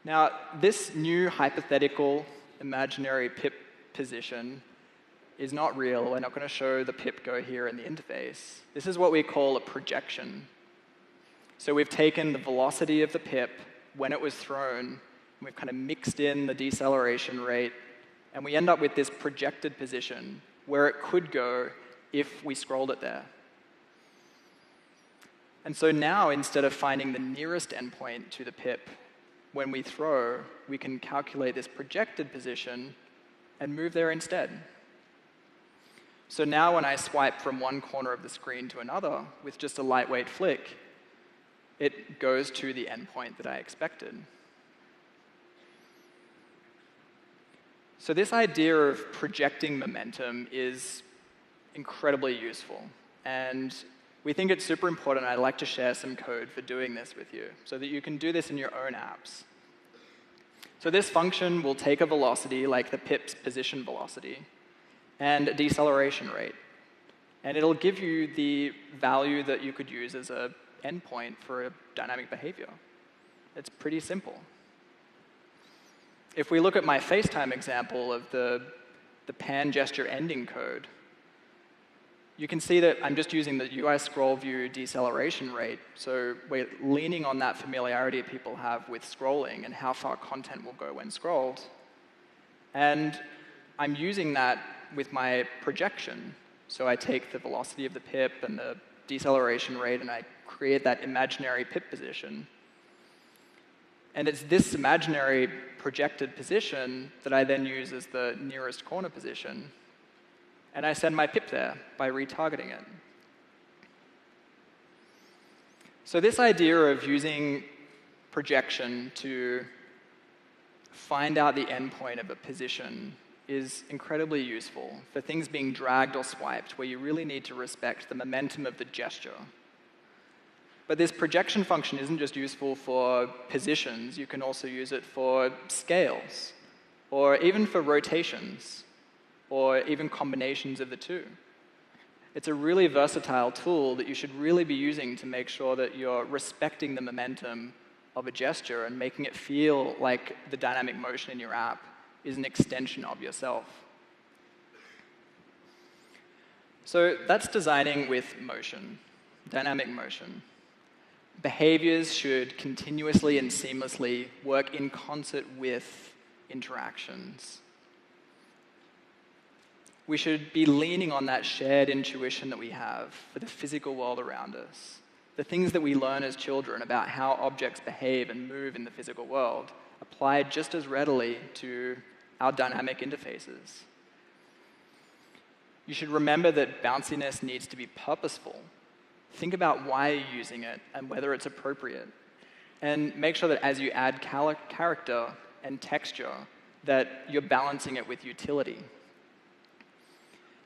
Now, this new hypothetical imaginary pip position is not real. We're not going to show the pip go here in the interface. This is what we call a projection. So we've taken the velocity of the pip when it was thrown, and we've kind of mixed in the deceleration rate, and we end up with this projected position where it could go if we scrolled it there. And so now, instead of finding the nearest endpoint to the pip when we throw, we can calculate this projected position and move there instead. So now when I swipe from one corner of the screen to another with just a lightweight flick, it goes to the endpoint that I expected. So this idea of projecting momentum is incredibly useful. And we think it's super important. I'd like to share some code for doing this with you so that you can do this in your own apps. So this function will take a velocity, like the pip's position velocity, and a deceleration rate. And it'll give you the value that you could use as an endpoint for a dynamic behavior. It's pretty simple. If we look at my FaceTime example of the pan gesture ending code, you can see that I'm just using the UI scroll view deceleration rate. So we're leaning on that familiarity people have with scrolling and how far content will go when scrolled. And I'm using that with my projection. So I take the velocity of the pip and the deceleration rate, and I create that imaginary pip position. And it's this imaginary projected position that I then use as the nearest corner position. And I send my pip there by retargeting it. So this idea of using projection to find out the endpoint of a position is incredibly useful for things being dragged or swiped, where you really need to respect the momentum of the gesture. But this projection function isn't just useful for positions. You can also use it for scales, or even for rotations, or even combinations of the two. It's a really versatile tool that you should really be using to make sure that you're respecting the momentum of a gesture and making it feel like the dynamic motion in your app is an extension of yourself. So that's designing with motion, dynamic motion. Behaviors should continuously and seamlessly work in concert with interactions. We should be leaning on that shared intuition that we have for the physical world around us. The things that we learn as children about how objects behave and move in the physical world apply just as readily to our dynamic interfaces. You should remember that bounciness needs to be purposeful. Think about why you're using it and whether it's appropriate. And make sure that as you add character and texture, that you're balancing it with utility.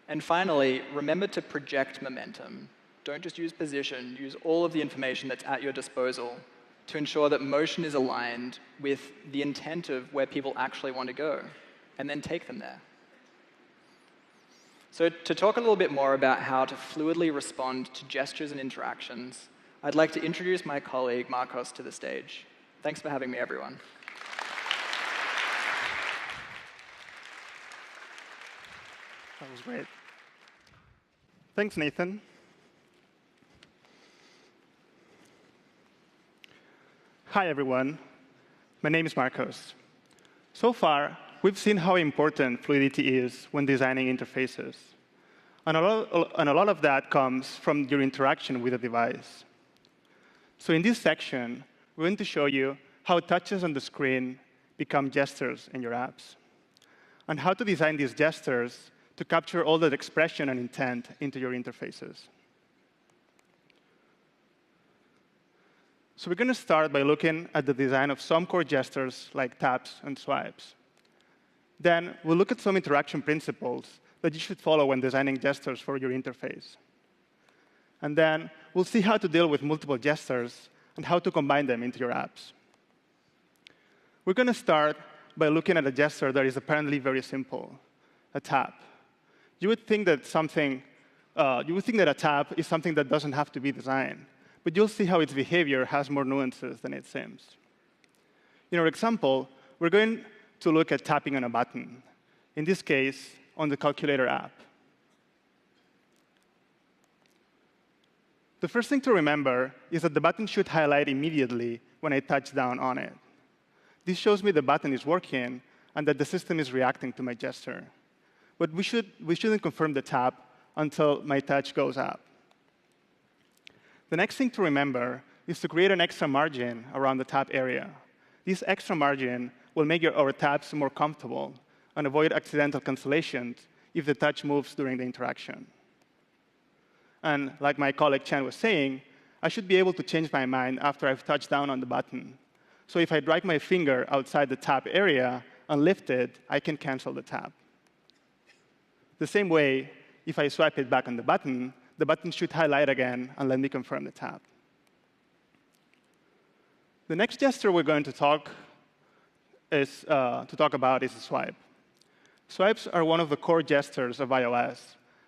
And finally, remember to project momentum. Don't just use position. Use all of the information that's at your disposal to ensure that motion is aligned with the intent of where people actually want to go, and then take them there. So to talk a little bit more about how to fluidly respond to gestures and interactions, I'd like to introduce my colleague, Marcos, to the stage. Thanks for having me, everyone. That was great. Thanks, Nathan. Hi, everyone. My name is Marcos. So far, we've seen how important fluidity is when designing interfaces. And a lot of that comes from your interaction with the device. So in this section, we're going to show you how touches on the screen become gestures in your apps, and how to design these gestures to capture all that expression and intent into your interfaces. So we're going to start by looking at the design of some core gestures like taps and swipes. Then we'll look at some interaction principles that you should follow when designing gestures for your interface. And then we'll see how to deal with multiple gestures and how to combine them into your apps. We're going to start by looking at a gesture that is apparently very simple, a tap. You would think that a tap is something that doesn't have to be designed, but you'll see how its behavior has more nuances than it seems. In our example, we're going to look at tapping on a button, in this case, on the calculator app. The first thing to remember is that the button should highlight immediately when I touch down on it. This shows me the button is working and that the system is reacting to my gesture. But we shouldn't confirm the tap until my touch goes up. The next thing to remember is to create an extra margin around the tap area. This extra margin will make our taps more comfortable and avoid accidental cancellations if the touch moves during the interaction. And like my colleague Chan was saying, I should be able to change my mind after I've touched down on the button. So if I drag my finger outside the tap area and lift it, I can cancel the tap. The same way, if I swipe it back on the button should highlight again and let me confirm the tap. The next gesture we're going to talk about is a swipe. Swipes are one of the core gestures of iOS,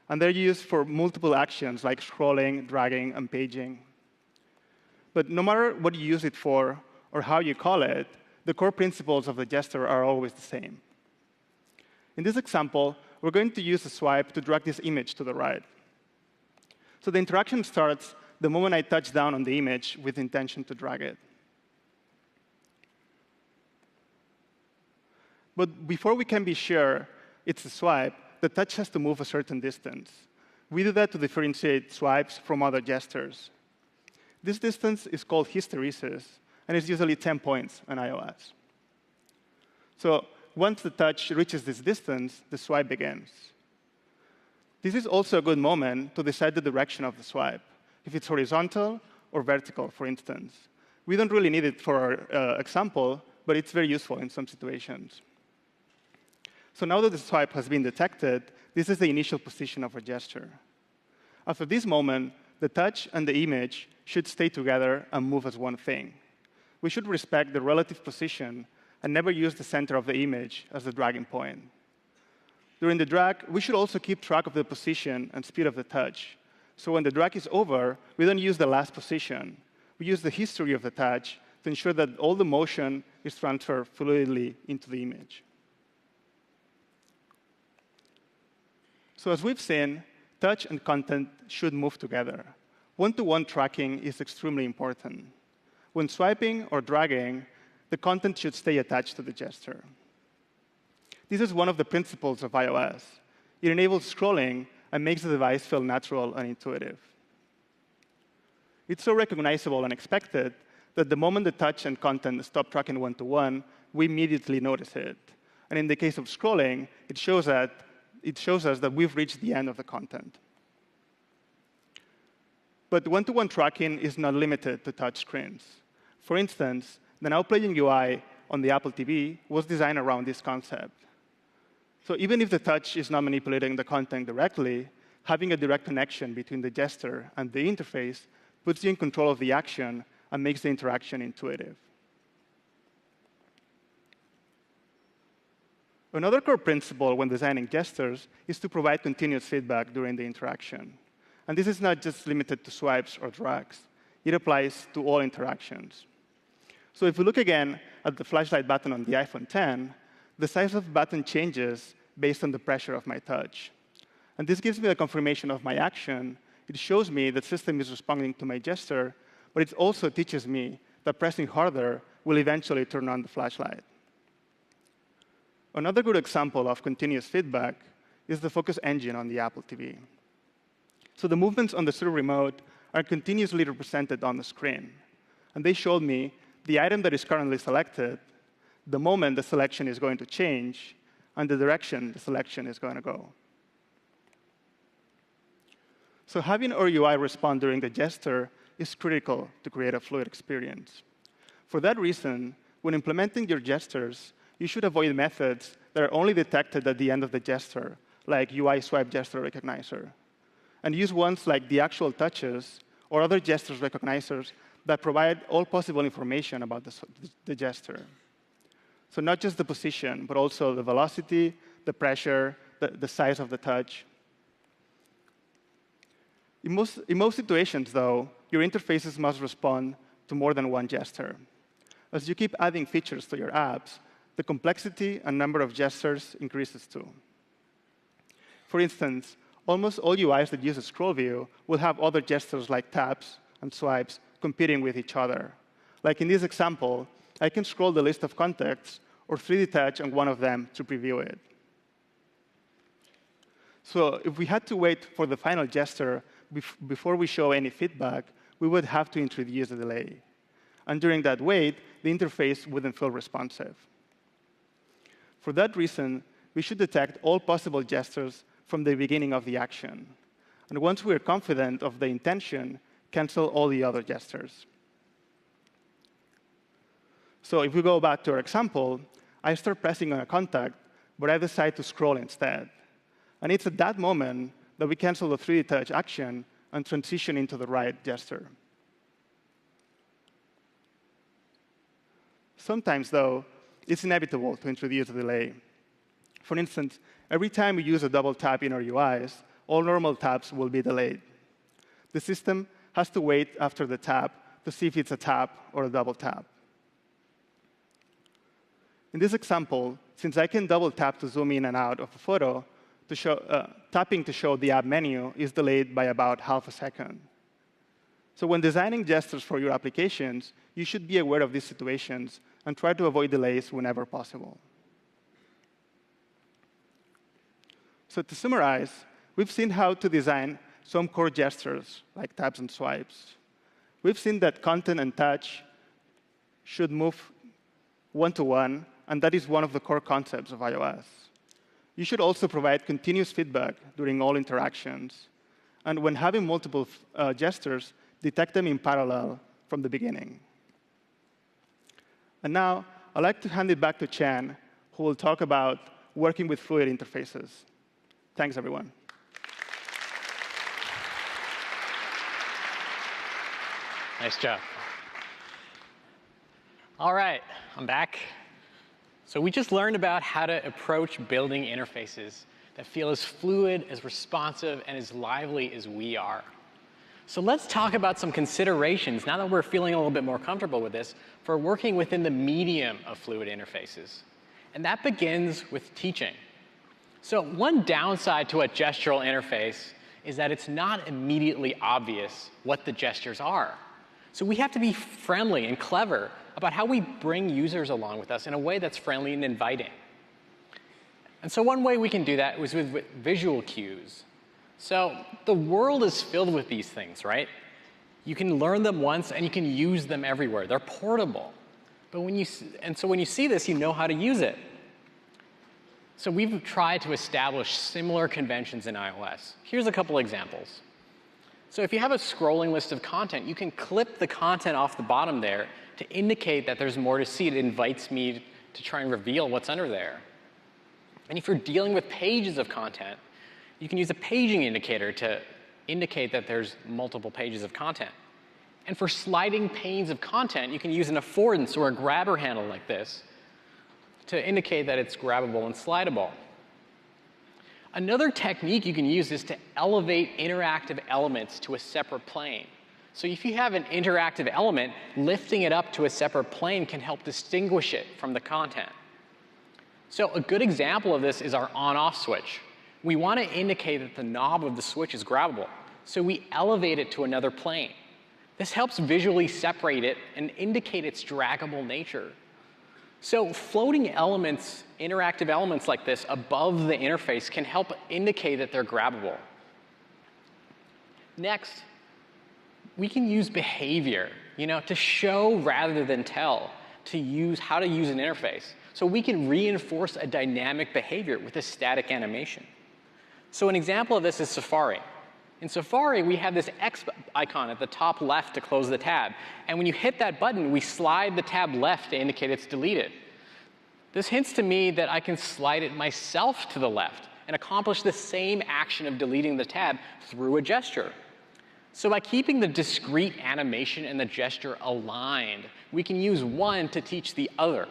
and they're used for multiple actions like scrolling, dragging, and paging. But no matter what you use it for or how you call it, the core principles of the gesture are always the same. In this example, we're going to use a swipe to drag this image to the right. So the interaction starts the moment I touch down on the image with intention to drag it. But before we can be sure it's a swipe, the touch has to move a certain distance. We do that to differentiate swipes from other gestures. This distance is called hysteresis, and it's usually 10 points on iOS. So once the touch reaches this distance, the swipe begins. This is also a good moment to decide the direction of the swipe, if it's horizontal or vertical, for instance. We don't really need it for our example, but it's very useful in some situations. So now that the swipe has been detected, this is the initial position of our gesture. After this moment, the touch and the image should stay together and move as one thing. We should respect the relative position and never use the center of the image as the dragging point. During the drag, we should also keep track of the position and speed of the touch. So when the drag is over, we don't use the last position. We use the history of the touch to ensure that all the motion is transferred fluidly into the image. So as we've seen, touch and content should move together. One-to-one tracking is extremely important. When swiping or dragging, the content should stay attached to the gesture. This is one of the principles of iOS. It enables scrolling and makes the device feel natural and intuitive. It's so recognizable and expected that the moment the touch and content stop tracking one-to-one, we immediately notice it. And in the case of scrolling, it shows us that we've reached the end of the content. But one-to-one tracking is not limited to touch screens. For instance, the Now Playing UI on the Apple TV was designed around this concept. So even if the touch is not manipulating the content directly, having a direct connection between the gesture and the interface puts you in control of the action and makes the interaction intuitive. Another core principle when designing gestures is to provide continuous feedback during the interaction. And this is not just limited to swipes or drags. It applies to all interactions. So if we look again at the flashlight button on the iPhone X, the size of the button changes based on the pressure of my touch. And this gives me a confirmation of my action. It shows me that the system is responding to my gesture, but it also teaches me that pressing harder will eventually turn on the flashlight. Another good example of continuous feedback is the focus engine on the Apple TV. So the movements on the Siri remote are continuously represented on the screen. And they showed me the item that is currently selected, the moment the selection is going to change, and the direction the selection is going to go. So having our UI respond during the gesture is critical to create a fluid experience. For that reason, when implementing your gestures, you should avoid methods that are only detected at the end of the gesture, like UI swipe gesture recognizer. and use ones like the actual touches or other gestures recognizers that provide all possible information about the gesture. So not just the position, but also the velocity, the pressure, the size of the touch. In most situations, though, your interfaces must respond to more than one gesture. As you keep adding features to your apps, the complexity and number of gestures increases too. For instance, almost all UIs that use a scroll view will have other gestures like taps and swipes competing with each other. Like in this example, I can scroll the list of contacts or 3D touch on one of them to preview it. So if we had to wait for the final gesture before we show any feedback, we would have to introduce a delay. And during that wait, the interface wouldn't feel responsive. For that reason, we should detect all possible gestures from the beginning of the action. And once we're confident of the intention, cancel all the other gestures. So if we go back to our example, I start pressing on a contact, but I decide to scroll instead. And it's at that moment that we cancel the 3D touch action and transition into the right gesture. Sometimes, though, it's inevitable to introduce a delay. For instance, every time we use a double tap in our UIs, all normal taps will be delayed. The system has to wait after the tap to see if it's a tap or a double tap. In this example, since I can double tap to zoom in and out of a photo, tapping to show the app menu is delayed by about half a second. So when designing gestures for your applications, you should be aware of these situations and try to avoid delays whenever possible. So to summarize, we've seen how to design some core gestures, like taps and swipes. We've seen that content and touch should move one-to-one, and that is one of the core concepts of iOS. You should also provide continuous feedback during all interactions. And when having multiple gestures, detect them in parallel from the beginning. And now, I'd like to hand it back to Chan, who will talk about working with fluid interfaces. Thanks, everyone. Nice job. All right, I'm back. So we just learned about how to approach building interfaces that feel as fluid, as responsive, and as lively as we are. So let's talk about some considerations, now that we're feeling a little bit more comfortable with this, for working within the medium of fluid interfaces. And that begins with teaching. So one downside to a gestural interface is that it's not immediately obvious what the gestures are. So we have to be friendly and clever about how we bring users along with us in a way that's friendly and inviting. And so one way we can do that is with visual cues. So the world is filled with these things, right? You can learn them once, and you can use them everywhere. They're portable. So when you see this, you know how to use it. So we've tried to establish similar conventions in iOS. Here's a couple examples. So if you have a scrolling list of content, you can clip the content off the bottom there to indicate that there's more to see. It invites me to try and reveal what's under there. And if you're dealing with pages of content, you can use a paging indicator to indicate that there's multiple pages of content. And for sliding panes of content, you can use an affordance or a grabber handle like this to indicate that it's grabbable and slidable. Another technique you can use is to elevate interactive elements to a separate plane. So if you have an interactive element, lifting it up to a separate plane can help distinguish it from the content. So a good example of this is our on-off switch. We want to indicate that the knob of the switch is grabbable, so we elevate it to another plane. This helps visually separate it and indicate its draggable nature. So floating elements, interactive elements like this above the interface can help indicate that they're grabbable. Next, we can use behavior, to show rather than tell, to use how to use an interface. So we can reinforce a dynamic behavior with a static animation. So an example of this is Safari. In Safari, we have this X icon at the top left to close the tab. And when you hit that button, we slide the tab left to indicate it's deleted. This hints to me that I can slide it myself to the left. and accomplish the same action of deleting the tab through a gesture. So by keeping the discrete animation and the gesture aligned, we can use one to teach the other.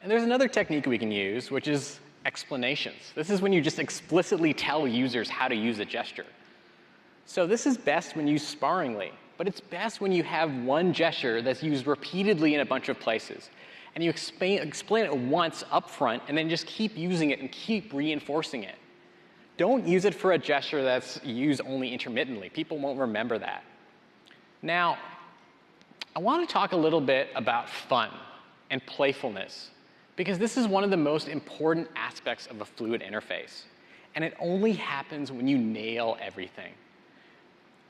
And there's another technique we can use, which is explanations. This is when you just explicitly tell users how to use a gesture. So this is best when used sparingly, but it's best when you have one gesture that's used repeatedly in a bunch of places. And you explain it once up front, and then just keep using it and keep reinforcing it. Don't use it for a gesture that's used only intermittently. People won't remember that. Now, I want to talk a little bit about fun and playfulness, because this is one of the most important aspects of a fluid interface. And it only happens when you nail everything.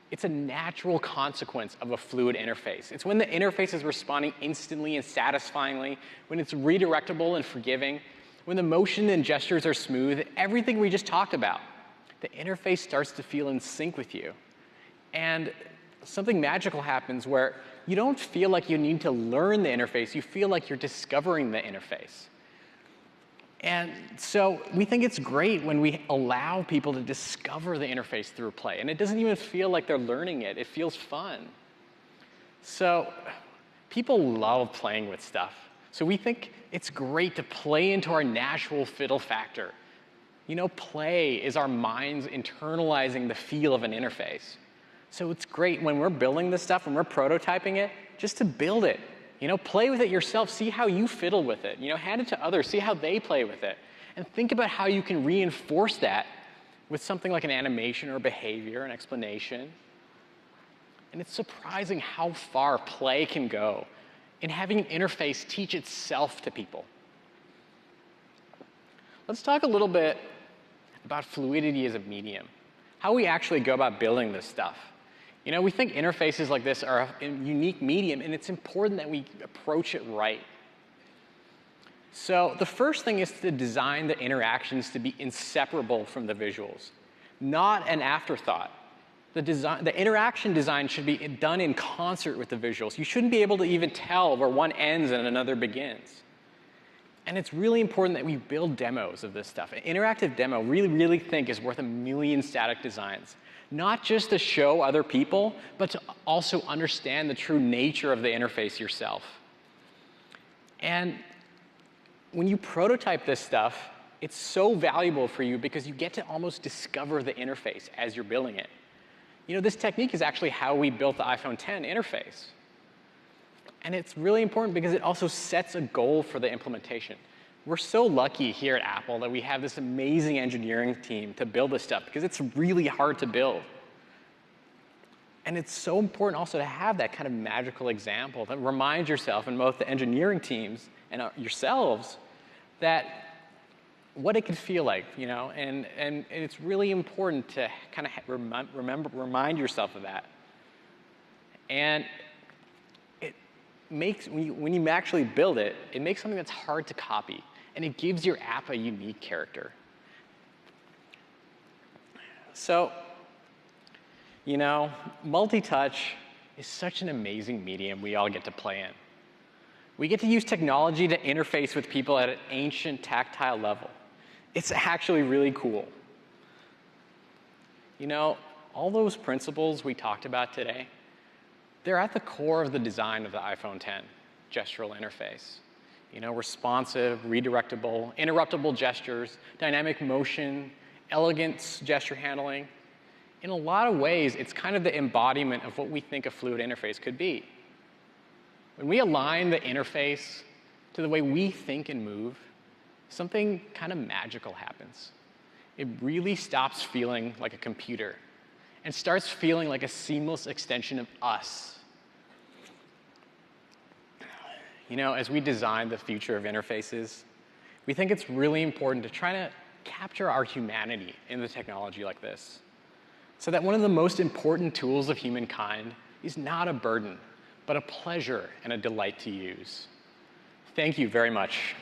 It's a natural consequence of a fluid interface. It's when the interface is responding instantly and satisfyingly, when it's redirectable and forgiving, when the motion and gestures are smooth, everything we just talked about. The interface starts to feel in sync with you. And something magical happens where you don't feel like you need to learn the interface, you feel like you're discovering the interface. And so we think it's great when we allow people to discover the interface through play. And it doesn't even feel like they're learning it. It feels fun. So people love playing with stuff. So we think it's great to play into our natural fiddle factor. You know, play is our minds internalizing the feel of an interface. So it's great when we're building this stuff, when we're prototyping it, just to build it. You know, play with it yourself. See how you fiddle with it. You know, hand it to others. See how they play with it. And think about how you can reinforce that with something like an animation or behavior, an explanation. And it's surprising how far play can go in having an interface teach itself to people. Let's talk a little bit about fluidity as a medium, how we actually go about building this stuff. You know, we think interfaces like this are a unique medium, and it's important that we approach it right. So the first thing is to design the interactions to be inseparable from the visuals, not an afterthought. The interaction design should be done in concert with the visuals. You shouldn't be able to even tell where one ends and another begins. And it's really important that we build demos of this stuff. An interactive demo, really think, is worth 1,000,000 static designs. Not just to show other people, but to also understand the true nature of the interface yourself. And when you prototype this stuff, it's so valuable for you because you get to almost discover the interface as you're building it. You know, this technique is actually how we built the iPhone X interface. And it's really important because it also sets a goal for the implementation. We're so lucky here at Apple that we have this amazing engineering team to build this stuff because it's really hard to build. And it's so important also to have that kind of magical example that reminds yourself and both the engineering teams and yourselves that what it could feel like, you know, and it's really important to kind of remind yourself of that. And it makes, when you actually build it, it makes something that's hard to copy, and it gives your app a unique character. So, you know, multi-touch is such an amazing medium we all get to play in. We get to use technology to interface with people at an ancient tactile level. It's actually really cool. You know, all those principles we talked about today, they're at the core of the design of the iPhone X gestural interface. You know, responsive, redirectable, interruptible gestures, dynamic motion, elegant gesture handling. In a lot of ways, it's kind of the embodiment of what we think a fluid interface could be. When we align the interface to the way we think and move, something kind of magical happens. It really stops feeling like a computer and starts feeling like a seamless extension of us. You know, as we design the future of interfaces, we think it's really important to try to capture our humanity in the technology like this, so that one of the most important tools of humankind is not a burden, but a pleasure and a delight to use. Thank you very much.